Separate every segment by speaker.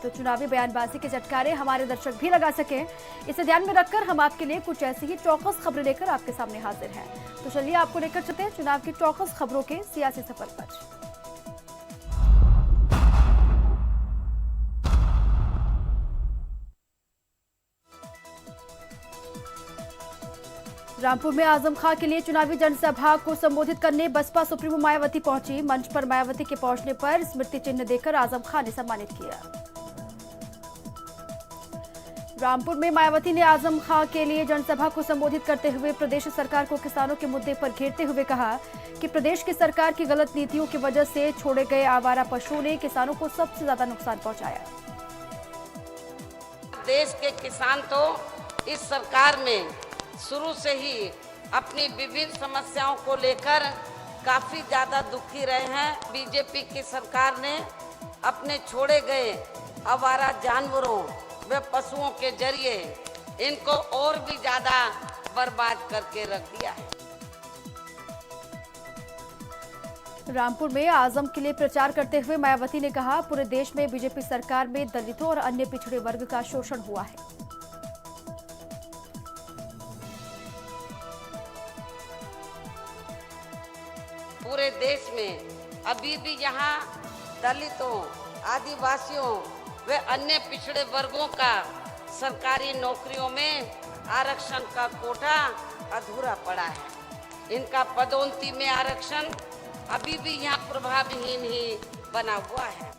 Speaker 1: तो चुनावी बयानबाजी के चटकारे हमारे दर्शक भी लगा सकें, इसे ध्यान में रखकर हम आपके लिए कुछ ऐसी ही चौकस खबरें लेकर आपके सामने हाजिर हैं। तो चलिए आपको लेकर चलते हैं चुनाव की चौकस खबरों के सियासी सफर पर। रामपुर में आजम खां के लिए चुनावी जनसभा को संबोधित करने बसपा सुप्रीमो मायावती पहुंची। मंच पर मायावती के पहुंचने पर स्मृति चिन्ह देकर आजम खां ने सम्मानित किया। रामपुर में मायावती ने आजम खां के लिए जनसभा को संबोधित करते हुए प्रदेश सरकार को किसानों के मुद्दे पर घेरते हुए कहा कि प्रदेश की सरकार की गलत नीतियों की वजह से छोड़े गए आवारा पशुओं ने किसानों को सबसे ज्यादा नुकसान पहुंचाया।
Speaker 2: देश के किसान तो इस सरकार में शुरू से ही अपनी विभिन्न समस्याओं को लेकर काफी ज्यादा दुखी रहे हैं। बीजेपी की सरकार ने अपने छोड़े गए आवारा जानवरों व पशुओं के जरिए इनको और भी ज्यादा बर्बाद करके रख दिया है।
Speaker 1: रामपुर में आजम के लिए प्रचार करते हुए मायावती ने कहा, पूरे देश में बीजेपी सरकार में दलितों और अन्य पिछड़े वर्ग का शोषण हुआ है।
Speaker 2: पूरे देश में अभी भी यहाँ दलितों, आदिवासियों व अन्य पिछड़े वर्गों का सरकारी नौकरियों में आरक्षण का कोटा अधूरा पड़ा है। इनका पदोन्नति में आरक्षण अभी भी यहाँ प्रभावहीन ही बना हुआ है।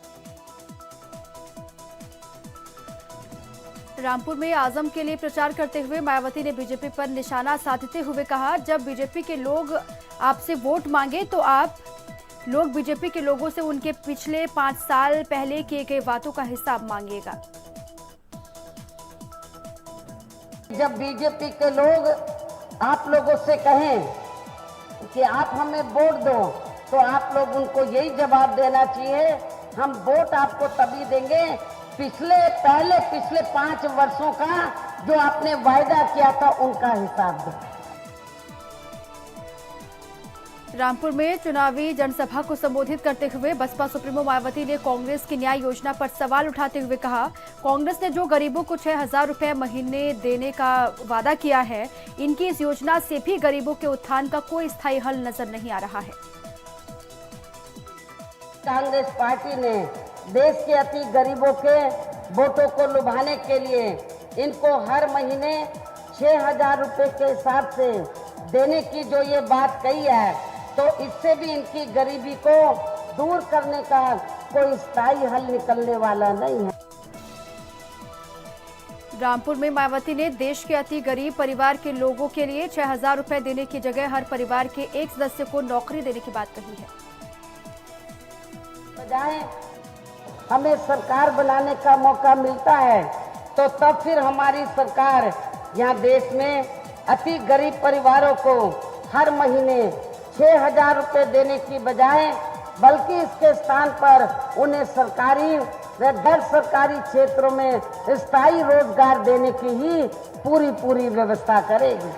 Speaker 1: रामपुर में आजम के लिए प्रचार करते हुए मायावती ने बीजेपी पर निशाना साधते हुए कहा, जब बीजेपी के लोग आपसे वोट मांगे तो आप लोग बीजेपी के लोगों से उनके पिछले 5 साल पहले किए गए वादों का हिसाब मांगिएगा।
Speaker 2: जब बीजेपी के लोग आप लोगों से कहें कि आप हमें वोट दो तो आप लोग उनको यही जवाब देना चाहिए, हम वोट आपको तभी देंगे पिछले 5 वर्षों का जो आपने वायदा किया था उनका हिसाब दो।
Speaker 1: रामपुर में चुनावी जनसभा को संबोधित करते हुए बसपा सुप्रीमो मायावती ने कांग्रेस की न्याय योजना पर सवाल उठाते हुए कहा, कांग्रेस ने जो गरीबों को 6,000 रुपए महीने देने का वादा किया है, इनकी इस योजना से भी गरीबों के उत्थान का कोई स्थायी हल नजर नहीं आ रहा है।
Speaker 2: कांग्रेस पार्टी ने देश के अति गरीबों के वोटों को लुभाने के लिए इनको हर महीने 6,000 रुपए के हिसाब से देने की जो ये बात कही है, तो इससे भी इनकी गरीबी को दूर करने का कोई स्थायी हल निकलने वाला नहीं है।
Speaker 1: रामपुर में मायावती ने देश के अति गरीब परिवार के लोगों के लिए 6,000 रुपए देने की जगह हर परिवार के एक सदस्य को नौकरी देने की बात कही है।
Speaker 2: बजाय हमें सरकार बनाने का मौका मिलता है तो तब फिर हमारी सरकार यहाँ देश में अति गरीब परिवारों को हर महीने 6,000 रुपए देने की बजाय बल्कि इसके स्थान पर उन्हें सरकारी व गैर सरकारी क्षेत्रों में स्थायी रोजगार देने की ही पूरी व्यवस्था करेगी।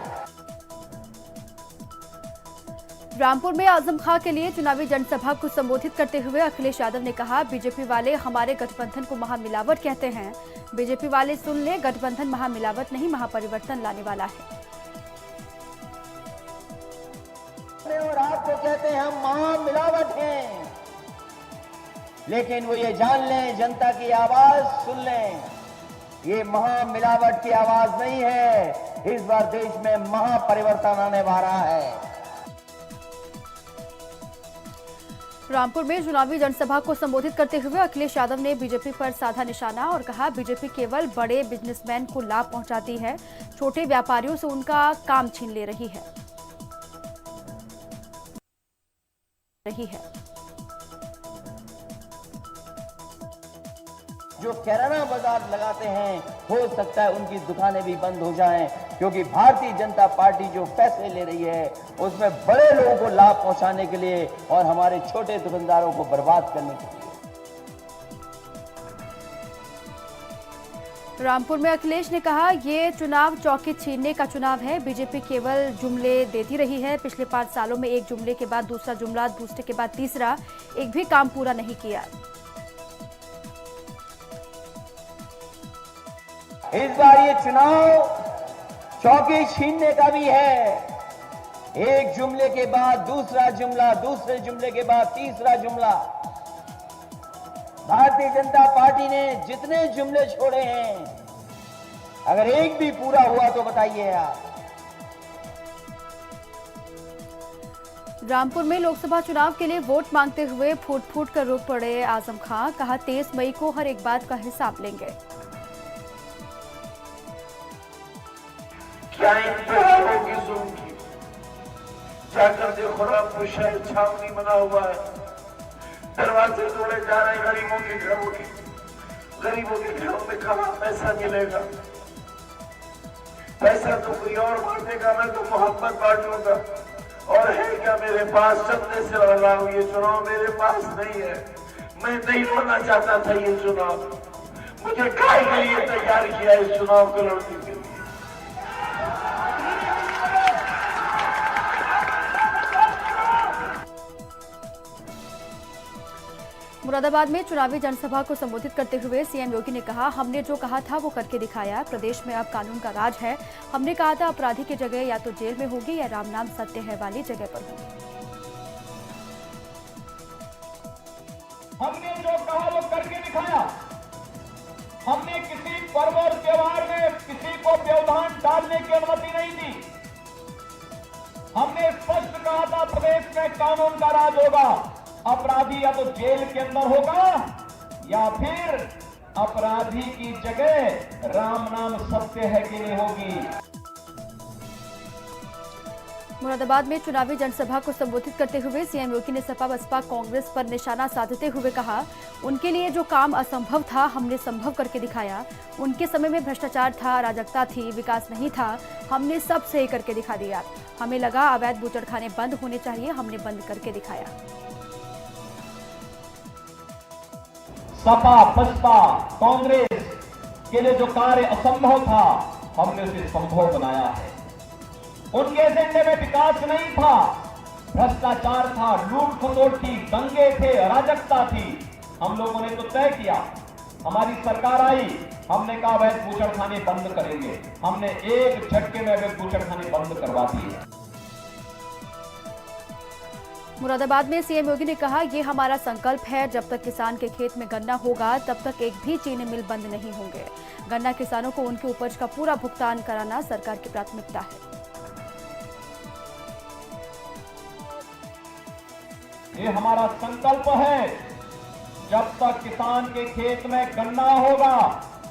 Speaker 1: रामपुर में आजम खां के लिए चुनावी जनसभा को संबोधित करते हुए अखिलेश यादव ने कहा, बीजेपी वाले हमारे गठबंधन को महामिलावट कहते हैं। बीजेपी वाले सुन ले, गठबंधन महामिलावट नहीं महापरिवर्तन लाने वाला है।
Speaker 3: और आपको कहते हैं हम महामिलावट हैं, लेकिन वो ये जान लें, जनता की आवाज सुन लें, ये महामिलावट की आवाज नहीं है। इस बार देश में महापरिवर्तन आने वाला है।
Speaker 1: रामपुर में चुनावी जनसभा को संबोधित करते हुए अखिलेश यादव ने बीजेपी पर साधा निशाना और कहा, बीजेपी केवल बड़े बिजनेसमैन को लाभ पहुंचाती है, छोटे व्यापारियों से उनका काम छीन ले रही है।
Speaker 3: जो किराना बाजार लगाते हैं, हो सकता है उनकी दुकानें भी बंद हो जाएं, क्योंकि भारतीय जनता पार्टी जो फैसले ले रही है उसमें बड़े लोगों को लाभ पहुंचाने के लिए और हमारे छोटे दुकानदारों को बर्बाद करने के लिए।
Speaker 1: रामपुर में अखिलेश ने कहा, ये चुनाव चौकी छीनने का चुनाव है। बीजेपी केवल जुमले देती रही है। पिछले 5 सालों में एक जुमले के बाद दूसरा जुमला, दूसरे के बाद तीसरा, एक भी काम पूरा नहीं किया।
Speaker 3: इस बार ये चुनाव चौके छीनने का भी है। एक जुमले के बाद दूसरा जुमला, दूसरे जुमले के बाद तीसरा जुमला। भारतीय जनता पार्टी ने जितने जुमले छोड़े हैं, अगर एक भी पूरा हुआ तो बताइए आप।
Speaker 1: रामपुर में लोकसभा चुनाव के लिए वोट मांगते हुए फूट फूट कर रो पड़े आजम खां। कहा 23 मई को हर एक बात का हिसाब लेंगे।
Speaker 4: क्या इंतजार होगी जुल्म की? जाकर देखो रामपुर शहर छावनी बना हुआ है, दरवाजे तोड़े जा रहे हैं गरीबों के घरों के। गरीबों के घरों में कहाँ पैसा मिलेगा? पैसा तो कोई और बांटेगा, मैं तो मोहब्बत बांटूंगा। और है क्या मेरे पास? चंदे से लड़ा हूं, ये चुनाव मेरे पास नहीं है। मैं नहीं लड़ना चाहता था ये चुनाव, मुझे काहे के लिए तैयार किया इस चुनाव को लड़ने के लिए?
Speaker 1: मुरादाबाद में चुनावी जनसभा को संबोधित करते हुए सीएम योगी ने कहा, हमने जो कहा था वो करके दिखाया। प्रदेश में अब कानून का राज है। हमने कहा था अपराधी की जगह या तो जेल में होगी या राम नाम सत्य है वाली जगह पर होगी।
Speaker 5: हमने जो कहा वो करके दिखाया। हमने किसी पर्व और त्योहार में किसी को व्यवधान डालने की अनुमति नहीं दी। हमने स्पष्ट कहा था प्रदेश में कानून का राज होगा। अपराधी या तो जेल के अंदर होगा या फिर अपराधी की जगह राम नाम सत्य है कि नहीं होगी।
Speaker 1: मुरादाबाद में चुनावी जनसभा को संबोधित करते हुए सीएम योगी ने सपा बसपा कांग्रेस पर निशाना साधते हुए कहा, उनके लिए जो काम असंभव था हमने संभव करके दिखाया। उनके समय में भ्रष्टाचार था, अराजकता थी, विकास नहीं था, हमने सब सही करके दिखा दिया। हमें लगा अवैध बूचड़खाने बंद होने चाहिए, हमने बंद करके दिखाया।
Speaker 5: सपा बसपा कांग्रेस के लिए जो कार्य असंभव था हमने उसे संभव बनाया है। उनके एजेंडे में विकास नहीं था, भ्रष्टाचार था, लूट खसोट थी, दंगे थे, अराजकता थी। हम लोगों ने तो तय किया, हमारी सरकार आई, हमने कहा अवैध बूचड़खाने बंद करेंगे। हमने एक झटके में अवैध बूचड़खाने बंद करवा दिए।
Speaker 1: मुरादाबाद में सीएम योगी ने कहा, ये हमारा संकल्प है। जब तक किसान के खेत में गन्ना होगा तब तक एक भी चीनी मिल बंद नहीं होंगे। गन्ना किसानों को उनकी उपज का पूरा भुगतान कराना सरकार की प्राथमिकता है।
Speaker 5: ये हमारा संकल्प है, जब तक किसान के खेत में गन्ना होगा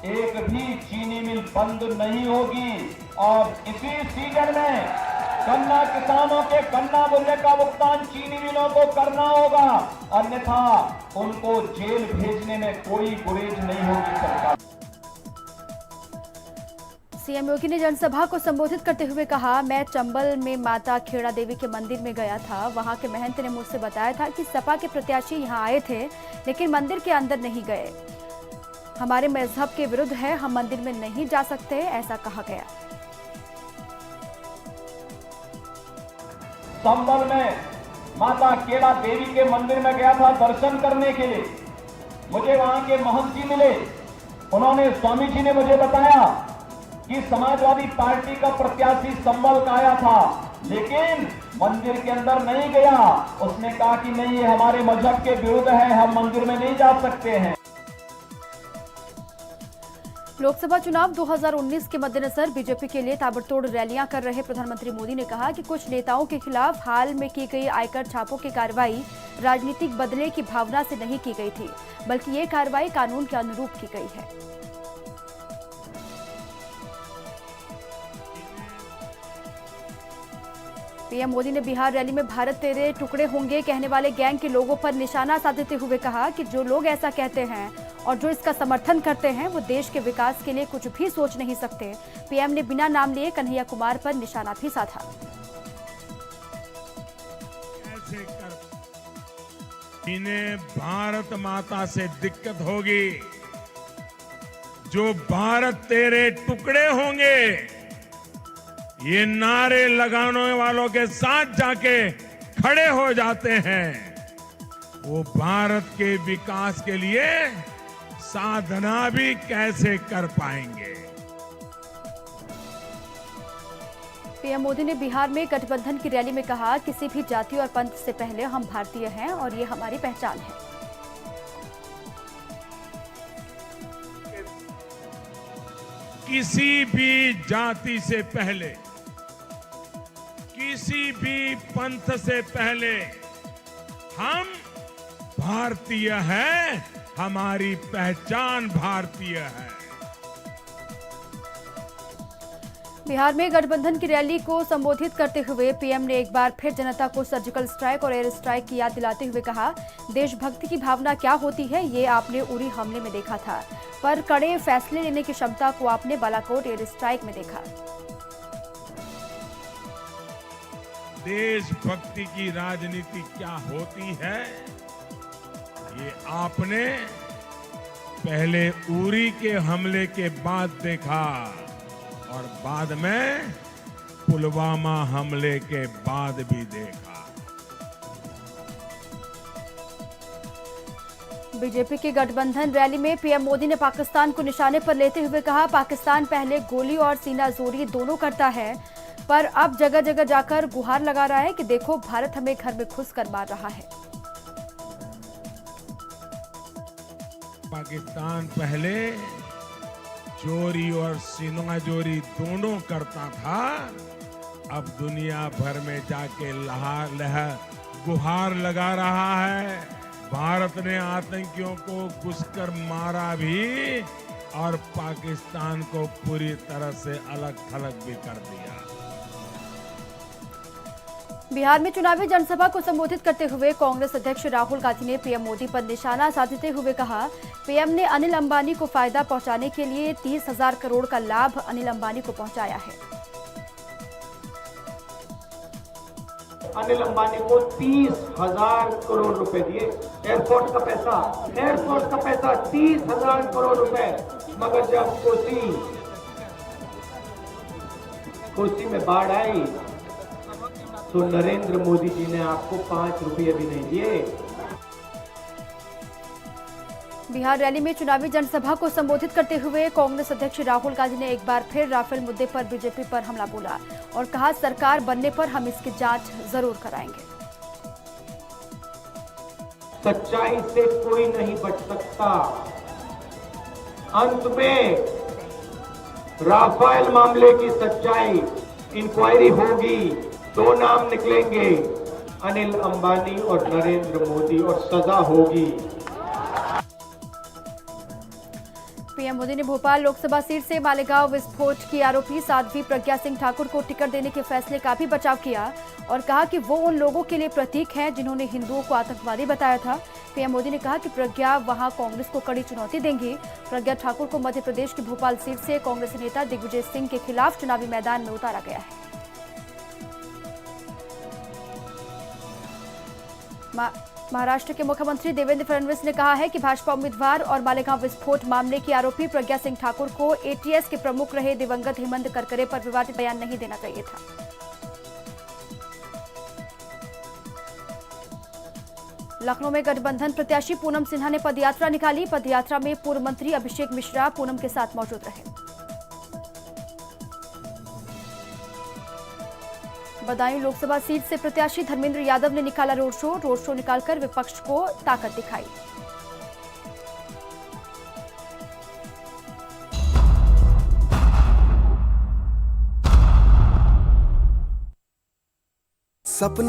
Speaker 5: एक भी चीनी मिल बंद नहीं होगी। और इसी सीजन में गन्ना किसानों के गन्ना मूल्य का भुगतान चीनी मिलों को करना होगा, अन्यथा उनको जेल भेजने में कोई गुरेज नहीं होगी सरकार।
Speaker 1: सीएम योगी ने जनसभा को संबोधित करते हुए कहा, मैं चंबल में माता खेड़ा देवी के मंदिर में गया था। वहां के महंत ने मुझसे बताया था कि सपा के प्रत्याशी यहां आए थे लेकिन मंदिर के अंदर नहीं गए। हमारे मजहब के विरुद्ध है, हम मंदिर में नहीं जा सकते, ऐसा कहा गया।
Speaker 5: चंबल में माता खेड़ा देवी के मंदिर में गया था दर्शन करने के लिए। मुझे वहां के महंत जी मिले, उन्होंने, स्वामी जी ने मुझे बताया कि समाजवादी पार्टी का प्रत्याशी संबल का आया था लेकिन मंदिर के अंदर नहीं गया। उसने कहा कि नहीं, ये हमारे मजहब के विरुद्ध है, हम मंदिर में नहीं जा सकते हैं।
Speaker 1: लोकसभा चुनाव 2019 के मद्देनजर बीजेपी के लिए ताबड़तोड़ रैलियां कर रहे प्रधानमंत्री मोदी ने कहा कि कुछ नेताओं के खिलाफ हाल में की गई आयकर छापों की कार्रवाई राजनीतिक बदले की भावना से नहीं की गई थी, बल्कि ये कार्रवाई कानून के अनुरूप की गई है। पीएम मोदी ने बिहार रैली में भारत तेरे टुकड़े होंगे कहने वाले गैंग के लोगों पर निशाना साधते हुए कहा कि जो लोग ऐसा कहते हैं और जो इसका समर्थन करते हैं वो देश के विकास के लिए कुछ भी सोच नहीं सकते। पीएम ने बिना नाम लिए कन्हैया कुमार पर निशाना भी साधा।
Speaker 6: इन्हें भारत माता से दिक्कत होगी, जो भारत तेरे टुकड़े होंगे ये नारे लगाने वालों के साथ जाके खड़े हो जाते हैं, वो भारत के विकास के लिए साधना भी कैसे कर पाएंगे।
Speaker 1: पीएम मोदी ने बिहार में गठबंधन की रैली में कहा, किसी भी जाति और पंथ से पहले हम भारतीय हैं और ये हमारी पहचान है।
Speaker 6: किसी भी जाति से पहले, किसी भी पंथ से पहले हम भारतीय हैं, हमारी पहचान भारतीय है।
Speaker 1: बिहार में गठबंधन की रैली को संबोधित करते हुए पीएम ने एक बार फिर जनता को सर्जिकल स्ट्राइक और एयर स्ट्राइक की याद दिलाते हुए कहा, देशभक्ति की भावना क्या होती है ये आपने उरी हमले में देखा था, पर कड़े फैसले लेने की क्षमता को आपने बालाकोट एयर स्ट्राइक में देखा।
Speaker 6: देशभक्ति की राजनीति क्या होती है ये आपने पहले उरी के हमले के बाद देखा और बाद में पुलवामा हमले के बाद भी देखा।
Speaker 1: बीजेपी की गठबंधन रैली में पीएम मोदी ने पाकिस्तान को निशाने पर लेते हुए कहा, पाकिस्तान पहले गोली और सीना जोरी दोनों करता है, पर अब जगह जगह जाकर गुहार लगा रहा है कि देखो भारत हमें घर में घुसकर मार रहा है।
Speaker 6: पाकिस्तान पहले चोरी और सीनाजोरी दोनों करता था, अब दुनिया भर में जाके गुहार लगा रहा है। भारत ने आतंकियों को घुसकर मारा भी और पाकिस्तान को पूरी तरह से अलग थलग भी कर दिया।
Speaker 1: बिहार में चुनावी जनसभा को संबोधित करते हुए कांग्रेस अध्यक्ष राहुल गांधी ने पीएम मोदी पर निशाना साधते हुए कहा, पीएम ने अनिल अंबानी को फायदा पहुंचाने के लिए 30,000 करोड़ का लाभ अनिल अंबानी को पहुंचाया है।
Speaker 5: अनिल अंबानी को 30,000 करोड़ रुपए दिए। एयरपोर्ट का पैसा 30,000 करोड़ रुपए। मगर जब कोसी में बाढ़ आई तो नरेंद्र मोदी जी ने आपको 5 रुपये भी नहीं दिए।
Speaker 1: बिहार रैली में चुनावी जनसभा को संबोधित करते हुए कांग्रेस अध्यक्ष राहुल गांधी ने एक बार फिर राफेल मुद्दे पर बीजेपी पर हमला बोला और कहा, सरकार बनने पर हम इसकी जांच जरूर कराएंगे।
Speaker 5: सच्चाई से कोई नहीं बच सकता। अंत में राफेल मामले की सच्चाई इंक्वायरी होगी, 2 नाम निकलेंगे, अनिल अंबानी और नरेंद्र मोदी, और सजा होगी।
Speaker 1: पीएम मोदी ने भोपाल लोकसभा सीट से मालेगांव विस्फोट की आरोपी साध्वी प्रज्ञा सिंह ठाकुर को टिकट देने के फैसले का भी बचाव किया और कहा कि वो उन लोगों के लिए प्रतीक हैं जिन्होंने हिंदुओं को आतंकवादी बताया था। पीएम मोदी ने कहा कि प्रज्ञा वहां कांग्रेस को कड़ी चुनौती देंगी। प्रज्ञा ठाकुर को मध्य प्रदेश की भोपाल सीट से कांग्रेस नेता दिग्विजय सिंह के खिलाफ चुनावी मैदान में उतारा गया है। महाराष्ट्र के मुख्यमंत्री देवेंद्र फडणवीस ने कहा है कि भाजपा उम्मीदवार और मालेगांव विस्फोट मामले की आरोपी प्रज्ञा सिंह ठाकुर को एटीएस के प्रमुख रहे दिवंगत हेमंत करकरे पर विवादित बयान नहीं देना चाहिए था। लखनऊ में गठबंधन प्रत्याशी पूनम सिन्हा ने पदयात्रा निकाली। पदयात्रा में पूर्व मंत्री अभिषेक मिश्रा पूनम के साथ मौजूद रहे। बदायूं लोकसभा सीट से प्रत्याशी धर्मेंद्र यादव ने निकाला रोड शो निकालकर विपक्ष को ताकत दिखाई।
Speaker 7: सपना